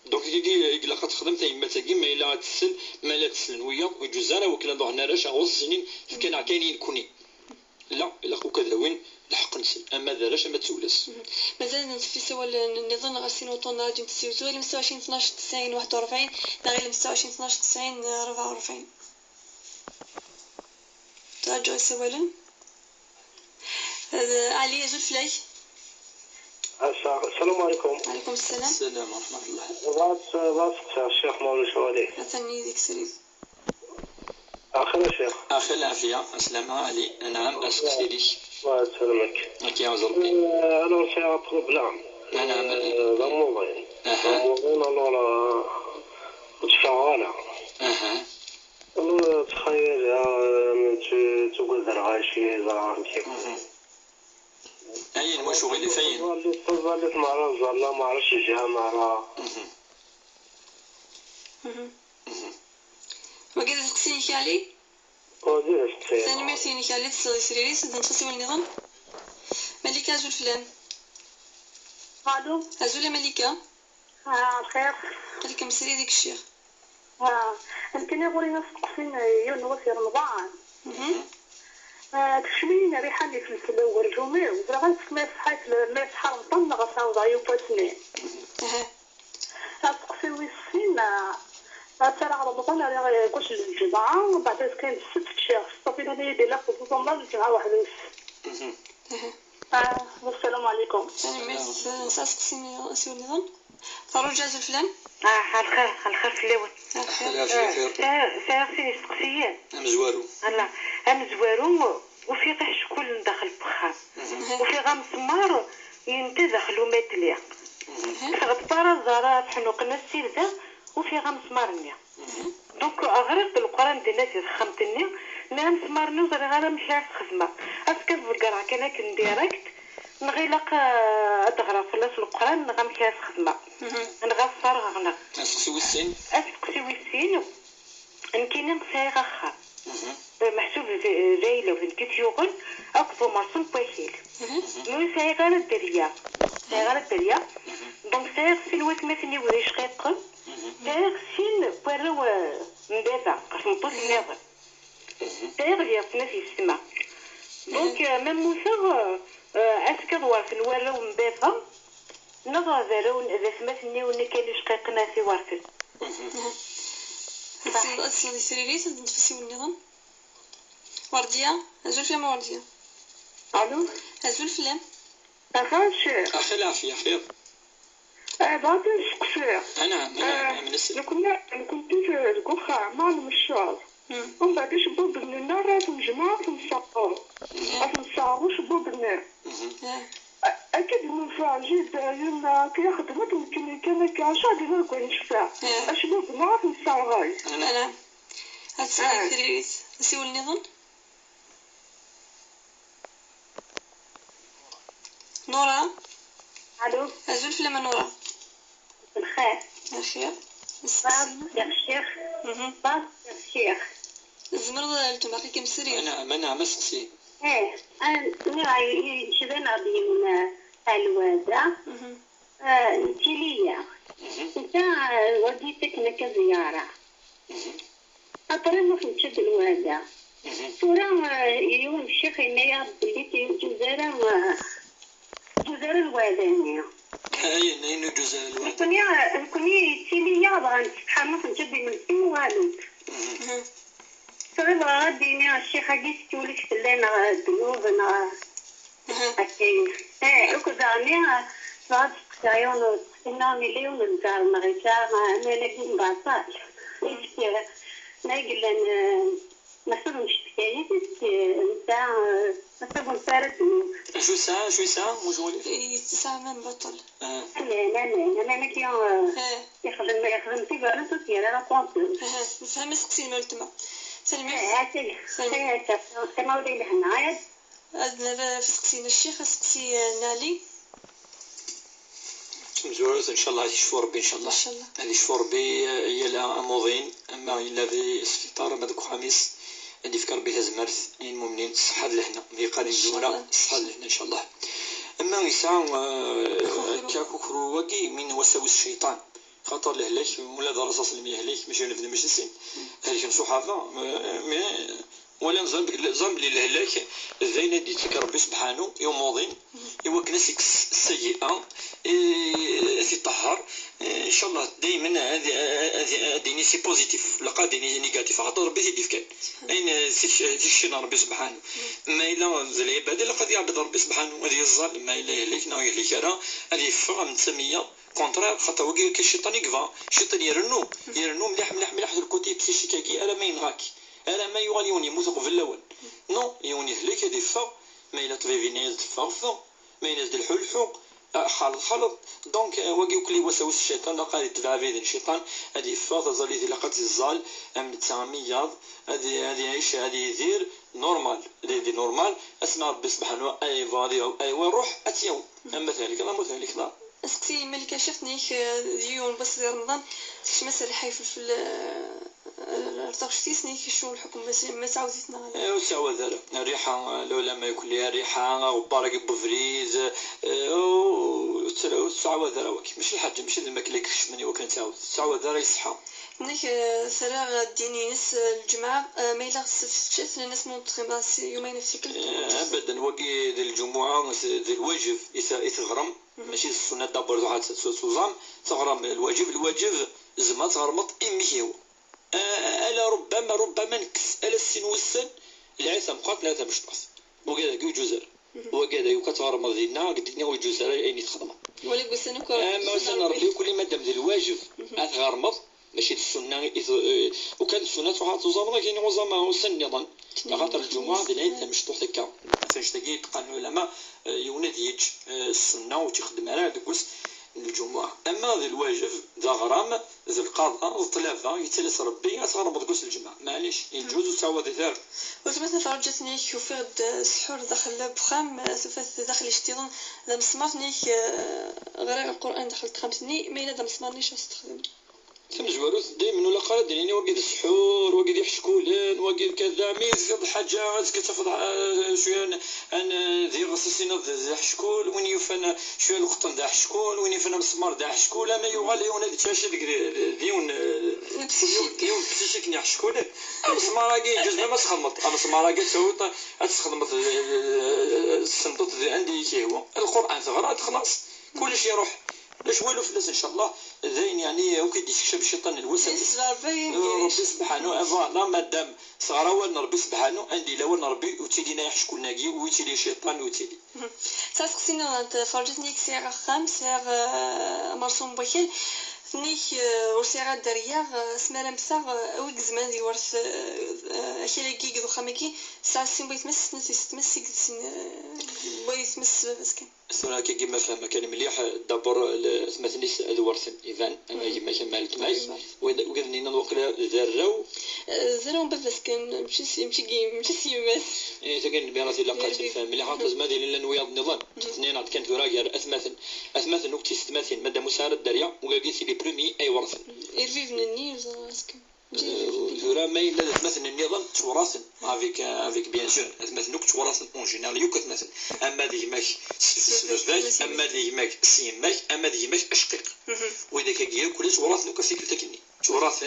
دونك كي لقد خدمت يما تاكي ما الا تسل ما لا تسل ويا وجزاره وكنا ضهنا راش 10 سنين كان كاينين كوني لا الا كذا وين الحق نسل اما دالاش اما تولس. مازال في سوا النظام غاسين وطن راديو تسيوزو غير 25 12 90 41 غير 25 12 90 44 ترجعوا سوالا. علي زول فلاي. السلام عليكم. وعليكم السلام. السلام ورحمة الله. بغات الشيخ مولوي شوالي. أثني ديك سريف. آخر الشيخ. آخر العافية. أسلامة علي. نعم أسقسي ليك. الله يسلمك. لك يا ربي. أنا سأطلب نعم. نعم. ضموضين. ضموضين الله شغالة. الله تخيل تقول درغاشي زرعان كيف. أين مشغول فين؟ ظلت مع زرلا ما عرفش الجامعة. ما قدرت تقسيني كالي؟ ثاني مرتين كالي تصلي سريري سدن تخسي والنظام. ملكة زول فلان. الو. أزول ملكة. خير. ملكة مسري ديك الشيخ. يمكن يقولي نفس تقسيم يونس في رمضان. تشمين ريحة اللي في الفلا ورجومي وزرغان سمير صحيت ما يصحى رمضان غصاو ضعيو فاسنين. تقسي ويسين ترى رمضان على كوش الجمعة بعد كان 6 شهر صافينا لي ديال خصوصا الله الجمعة واحدة بس. السلام عليكم. السلام نساس قسيني أسيو النظام. فاروق جاز الفلان. الخير في اللون. سيرسي سقسيين. مزوارو. هلا مزوارو وفي غير شكون داخل الفخام وفي غام سمار ينتي دخلو ماتليا. في غطارة زارات حنوقنا السيرده وفي غام سمارنيا. دوك أغرق القرآن دينا تخمتني نعم سمارني وزري غالا مشي عس خدمة أسكت بالقرعة كنا كنديركت نغيلق أدغرا فلاس القرآن نغا مشي عس خدمة نغا صار غنا أسقسي ويسين نكينا نسايغ أخا محسوب جايلة وهنكيت يوغن أكبر مرسوم بوحيل نو سايغ على الدريا دونك سايغ سلوات مثلي وريش قيقن سايغ سين بارو مبابا قاش نطول النظر سايغ ليصنا في السماء دونك مموثر أسكر وارفن وراو مبابا نظر ذارون إذا سمثني ونكالي شقيقنا في وارفن أصلا سريري سدن تفسي والنظام. وردية أزول فلان وردية. ألو. أزول فلان. أخير. أخي العافية خير. بعد نسقسي. أنا من السلام. كنت في القخة معلم الشعر. ومن بعد شباب النار راتم جماعة نصاغو شباب النار. أكيد منفع جدا يلا كي خدمت يمكن كان كعشا دينا كون نشفع أشباب النار نصاغاي. أنا هاتسالي سريري نسيو النظام. نورا. ألو. أزول فلان نورا. بالخير. الخير. يا الشيخ. يا الشيخ. الزمرد التماقي كم سرير. أنا مسقسي. أنا شذنا بين الوادة. تليا. أنت وديتك لك زيارة. أطرنا في نشد الوادة. صورة يوم الشيخ إني بليتي جزر الوادانية. هاي نينو جزر الوادانية. كوني تليا بغا نتحمل في نشد من الوالد. صغير غاديني الشيخ حقيت تولي شتلينا ديوبنا أكيد وكذاني صاد عيون إنهم مليون نزار مغيشا ما نلاقي بعصال نقول مثلا مشتكيت نتاع مثلا صارت شو ساعة مجولي 9 من بطل. أنا نكيون يخدم في بارنتو تيرا لا كونت نفهم سقسي الملتمة. سلمي. سلمي. تماودي لهنايا. أنا في سقسينا الشيخ سقسي نالي. مزورات إن شاء الله يشفو ربي إن شاء الله. هذه يشفو ربي هي لا أموضين أما إلا في استفطار مدك خميس اللي فكر بها زمرت المؤمنين الصحة لهنا في قادم الزمرة الصحة لهنا إن شاء الله. أما يسعى كاكوكرو وكي من وساوس الشيطان خاطر لهلاك ولا درس المياه هلاك ماشي نفذ ماشي السن هذيك الصحافة ولا نظن بلي الهلاك زين ديتك ربي سبحانه يوم وضين يوكنا السيئة يطهر ان شاء الله دائما هذه ديني سي بوزيتيف لقى ديني نيجاتيف خاطر ربي يدي كان اين سي ربي سبحانه ما الا العباد لقد يعبد ربي سبحانه هذه الظالم ما الا يهلك ناوي يهلك راه هذه فغ من سميه كونترير خاطر هو كي الشيطان يكفى الشيطان يرنو مليح الكوتي بسيشيكاكي الا ما ينغاك الا ما يغاليون يموت قبل الاول نو يون يهلك هذه فغ ما الا تفيفينيز فغ ما ينزل الحلحو خالط دونك واقي وكلي وسوس الشيطان قال يتبع فيدن الشيطان هذه فاضه زاليتي لقات الزال ام 900 هذه عيش هذه يدير نورمال دي نورمال اسمع ربي سبحانه اي فادي اي روح اتيوم اما ذلك لا مو ذلك لا اسكتي ملكه شفتنيك اليوم بس رمضان شي مسألة حيف في ارتقشتي سنيك شو الحكم بس ما تعودتنا عليه وتعود ذلك الريحه لولا ما يكون ليها ريحه غبار بفريز تعود ذلك ماشي الحاجه ماشي الماكله كشفني وكان تعود ذلك يصحى نيك سراغ ديني نس الجمعه ما يلا شفت الناس متخيمه يومين في كل ابدا وقي ديال الجمعه ديال الواجب يتغرم ماشي السنه دابا واحد سوزام تغرم الواجب زعما تغرمط امي هو الا ربما نكس الا السن والسن العيسى مقات لا باش تباس وكذا كي جزر وكذا كتغرم ديالنا قدنا وجزر اين تخدم ولي بسنك ما وسن ربي كل ما دام ديال الواجب تغرمط ماشي السنه وكان السنه واحد توزامنا كاين وزامه سن نظن خاطر الجمعه ديال العيد مشطوح هكا فاش تلقى قال العلماء يولد يج السنه وتخدم على دكوس الجمعه اما ذي الواجب ذا غرام ذي القضاء ذي الطلافه يتلس ربي تغرم دكوس الجمعه معليش يجوز تعوض ذلك وثبتنا فرجتني شوفي السحور داخل بخام ثبت داخل اشتيضن ذا مسمارني غير القران دخلت 5 سنين ما الا ذا مسمارنيش استخدم ثم زواروث دائما ولا قال ديني وقيد السحور وقيد يحشكولن وقيد كذا ميز في الحاجات كتاخذ شويه ان ذي غسسينا ذا حشكول وين يفنا شويه القطن ذا حشكول وين يفنا مسمار ذا حشكول ما يغالي هنا تاشي ديون بسيشك نحشكول مسمار كي جوج ما تخمط مسمار كي تسوي تخدم الصندوق عندي كي هو القران تغرا تخلص كلشي يروح باش والو فلاس ان شاء الله زين يعني وكيدي يكشف الشيطان الوسوس ربي سبحانه فوالا مادام صغراوال ربي سبحانه عندي لاول ربي وتيدينا يحشكو ناقي ويتيلي الشيطان ويتيلي تاسقسينا انت فرجتني سير خام سير مرسوم بكل نيك وسير الدريا سمارة مساغ اويك زمان دي ورث اكيلاكي كدو خامكي ساعة سين بغيت تمس نسيت تمسك بغيت تمس باسكن سورا كي ما فهم كان مليح دبر سماتني الورث ايفان اما ما كملت معي وقال لنا وقلا زراو بس كان مشي سيمات تكن بيراتي لقات الفهم مليح حافظ ما دير لنا وياض النظام اثنين كانت وراجع اثماث نكتي ستماثين ماده مساعده الدريا وقال سي لي بريمي اي ورث يرفيف مني اسكن لا ما إلا مثلا النظام تورث افيك بيان سور مثلا تورث اون جينيرال يوك مثلا اما دي ماك سفاك اما دي ماك سيماك اما دي ماك اشقيق واذا كيا كل تورث نوك سيكلتكني تورث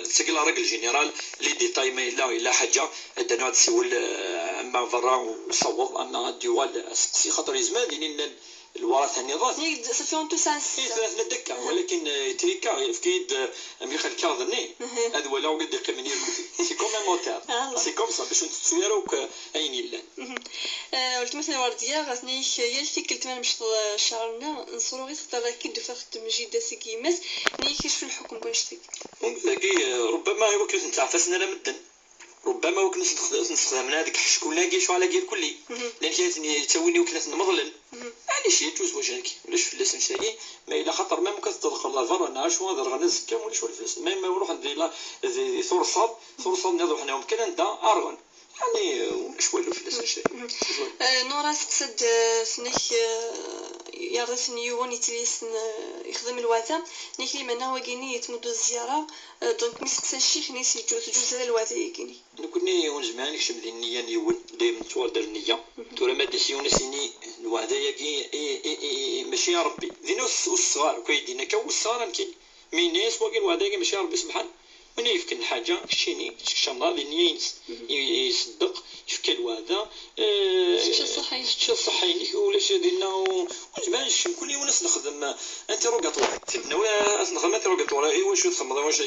تسقل راجل جينيرال لي ديتاي ما الا حاجه عندنا تسول اما برا وصوب اما ديوال سقسي خاطر يزمان دينين الوراثه النظام سافيون تو سانس ثلاث دكه ولكن تريكا فكيد ميخال كاظني هذا ولا وقد يقيم لي سي كوم موتور سي كوم صا باش تسويروك اين يلا قلت مثلا ورديه غاتني يلفي كلت ما مشط شعرنا نصورو غير خطر كيد فخت مجيده سكيمات نيكيش في الحكم بنشتي ربما هو كنت نتعفسنا لا مدن ربما وكنت نستخدم هذيك حشكولا كيشو على كير كلي لان كانتني تاويني وكنت نمضلل معليش يجوز واجاكي ولاش فلاس نشتاقي ما الا خاطر ما ممكن تدخل لافر انا شو هذا غنى زكا ولا شو الفلاس ما نروح ندير ثورصاب نروح حنا ممكن ندا ارغن يعني واش والو فلاس نشتاقي نورا قصد سنيك يارثني يوون يتليس يخدم الواتا نيكلي منا واكيني يتمدو الزياره دونك مسكس الشيخ نيسي جوز على الواتا يكيني كوني ونزمان كشم ذي النيه نيون دايما توال دار النيه تورا ما ديسيون سيني الوعده ياكي ماشي يا ربي ذينا الصغار كيدينا كاو الصغار كاين مينيس واكي الوعده ياكي ماشي يا ربي سبحان وانا يفكن حاجه كشيني شاملا ديال يصدق يفك الوعده شتي صحيني ولا شادينا وتبانش كل يوم ناس نخدم انتروغاتوار سيدنا ولا نخدم انتروغاتوار ايوا واش تخمم واش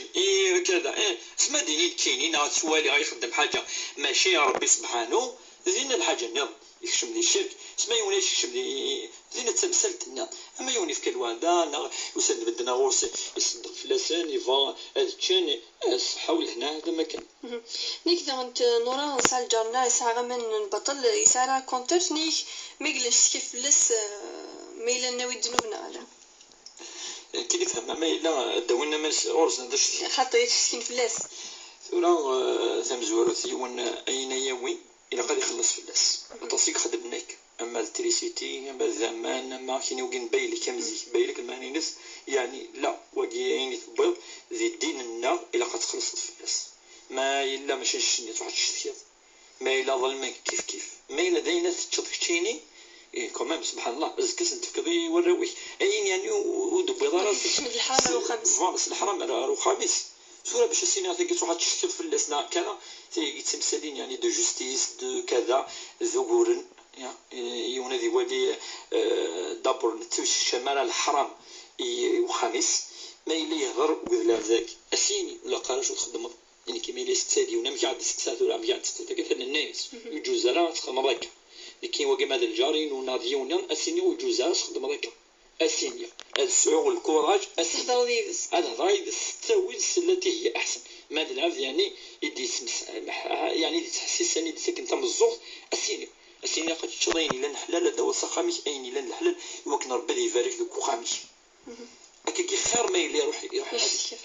كذا اسما ديني كاينين سوالي غيخدم حاجه ماشي يا ربي سبحانه زين الحاجه نظام يكشم لي الشرك اسما يوني يكشم لي زين تمثلت لنا اما يوني في الوعده وسد بدنا غوس يصدق في لسان يفا هادشي الصحه ولهنا هذا ما كان نيك دونت نورا سال جارنا يسعى من البطل يسعى كونتر نيك ميجلس كيف لس ميلا ناوي دنوبنا على كي فهم ما الا داونا من اورز ندش حتى يتسكن في اللاس ولا ثم زوروثي ون اين يوي الى قد يخلص في اللاس تصيك خدمناك اما التريسيتي اما الزمان اما كاين وكين بايلك كمزي بايلك المانينس يعني لا واقي عيني تبيض ذي الدين النار الى قد خلصت في اللاس ما الا ماشي شني تروح تشتي ما الا ظلمك كيف ما الا داينه تشطكتيني كمان سبحان الله زكس انت كذي وراوي اين يعني ودبي راسك تشمد الحرام الخامس فوالا الحرام الخامس سورة باش السينما تلقى تروح تشتي في الاسنا كذا تمثالين يعني دو جوستيس دو كذا ذكورن يونا ذي ولي دبر نتوش شمال الحرام وخامس ما يلي يهضر ولا ذاك اسيني ولا قراش وتخدم يعني كيما يلي ستادي ولا مش عاد ستات ولا مش عاد ستات كثر الناس الجزراء تخدم هكا لكن واقي هذا الجارين وناضيون اسيني والجزراء تخدم هكا اسيني السعور والكوراج تهضروا ديبس هذا رايد التاويل التي هي احسن ما العاف يعني يدي يعني تحسسني يدي ساكن تم الزوق اسيني قد تشضيني لان حلال دوا سخامي ايني لان الحلال وكن ربي يبارك لك وخامي هكا خير ما يلي يروح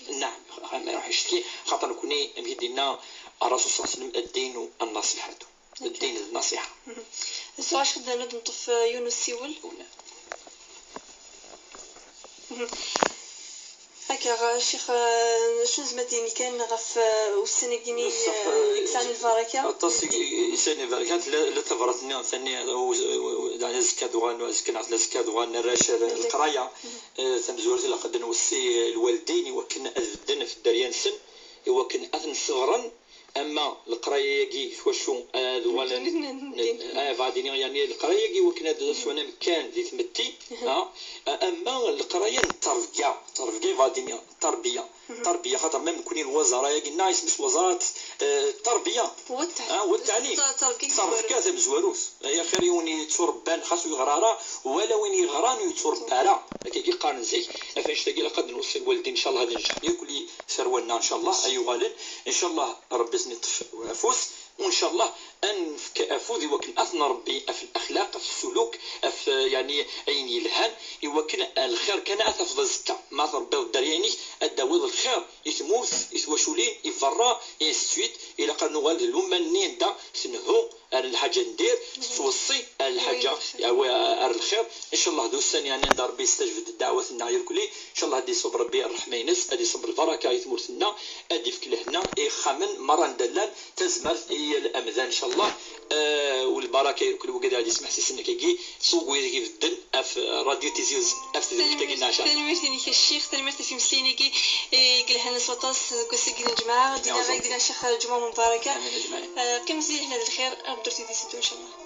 نعم ما يروح يشتكي خاطر كوني مهدينا الرسول صلى الله عليه وسلم الدين النصيحه الدين النصيحه السؤال شخدنا نطف يونس سيول هكا شيخ شنو زمديني كان غف والسنقيني إنسان البركة التصيق إنسان البركة لا تفرطني ثاني يعني زكادوغان زكنا زكادوغان الراشر القراية ثم زورتي لقد نوصي الوالدين وكنا أذدنا في الدريان سن وكن أثن صغرا اما القرايه كي واشو ولا بعدين يعني القرايه وكنا سوانا مكان ذي ثمتي اما القرايه الترفقه بعدين تربيه خاطر ما نكوني الوزراء قلنا اسم وزاره التربيه والتعليم ترفقه ثم زواروس يا خير يوني تربان خاصو يغرارا ولا وين يغران يتربالا كي قارن زي فاش تلاقي لقد نوصل الوالدين ان شاء الله هذا نجح ياكل ثرونا ان شاء الله اي والد ان شاء الله ربي نطف وافوس وان شاء الله انفك افوذي وكن اثنى ربي في الاخلاق في السلوك في يعني عيني الهان وكن الخير كان افضل الزكاه ما ربي الدرياني الداوود الخير يتموت يتوشولين يفرا ينسويت الى قالوا والد الامه النين دا سنهو الحاجه ندير توصي الحاجه او الخير ان شاء الله دوسان يعني ندار ربي يستجب الدعوه النعير كلي ان شاء الله هدي صبر ربي الرحمه ينس هدي صبر البركه يتمرثنا هدي في كلهنا خمن مره ندلال تزمر هي الامذان ان شاء الله والبركه كل وقت غادي يسمح سيسنا كيجي سوق ويجي في الدن في راديو تيزيوز افتكرنا عشان تلميذني كالشيخ تلميذ في مسلينيكي قال هنا سوطاس كسجل الجماعه دينا ما قلنا شيخ الجمعه مباركه كم زين هذا الخير درتي ديسيتو ان شاء الله